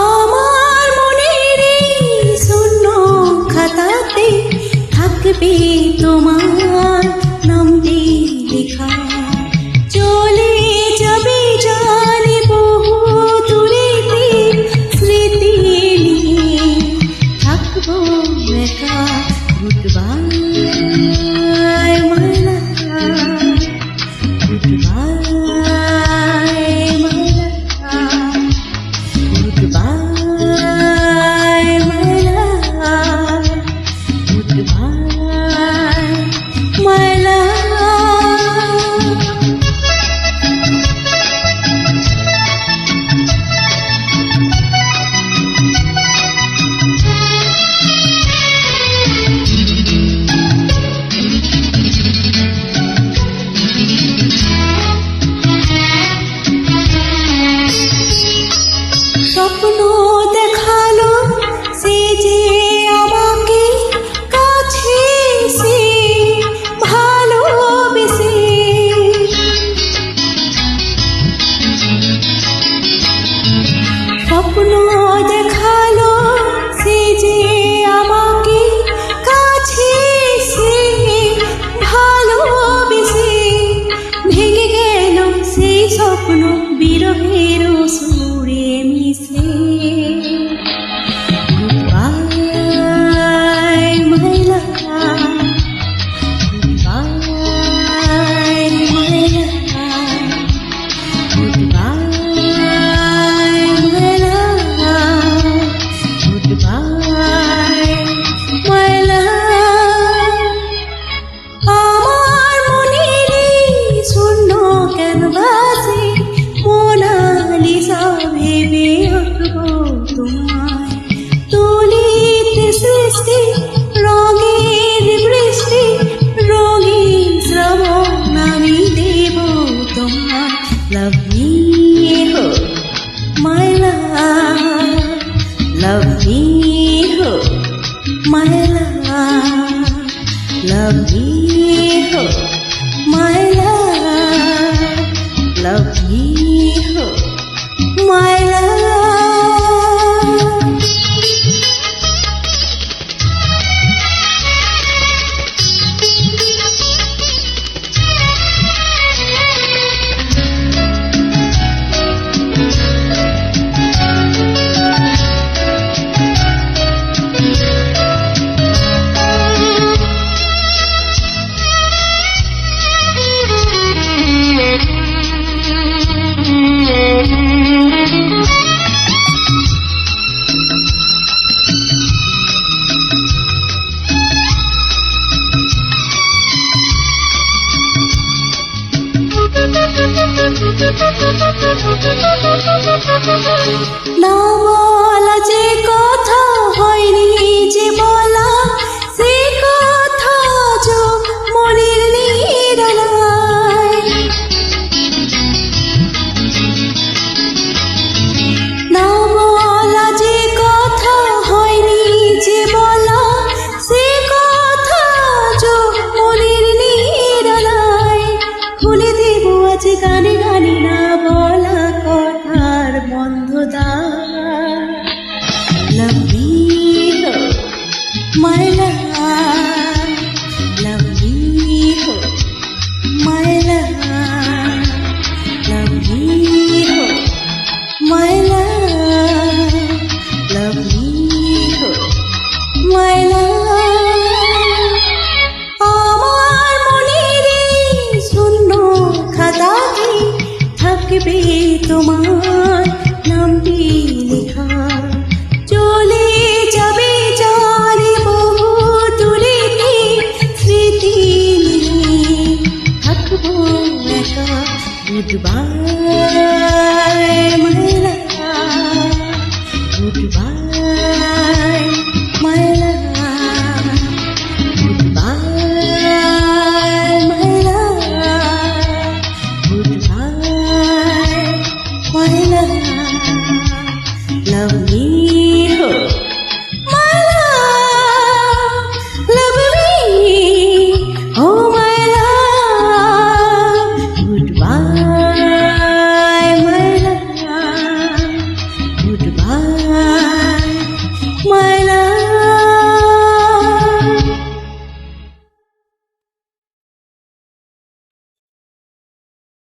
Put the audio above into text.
আমার মনের শূন্য খাতাতে থাকবে তোমার নামটি লেখা। চলে যাবে জানি বহু দূরেতে, স্মৃতি নিয়ে থাকবো একা। গুডবাই মাই লাভ, গুডবাই মাই লাভ, গুডবাই মাই লাভ, গুডবাই মাই লাভ। স্বপ্ন দেখালো সে যে আমাকে কাছে সে ভালোবেসে। স্বপ্ন দেখালো সে যে আমাকে কাছে সে ভালোবেসে। ভেঙে গেল সেই স্বপ্ন বিরহের সুরে মিশে। Goodbye my love, goodbye my love, goodbye my love, goodbye my love. আমার মনের শূন্য ক্যানভাসে মোনালিসা ভেবে আঁকবো তোমায়। তুলিতে সৃষ্টি রঙের বৃষ্টি, রঙিন শ্রাবণ আমি দেব তোমায়। লাভ মি হো মাই লাভ, লাভ মি হো মাই লাভ, লাভ মি হো মাই লাভ, লাভ মি হো মাই লাভ। না বলা যে কথা হয়নি জীবন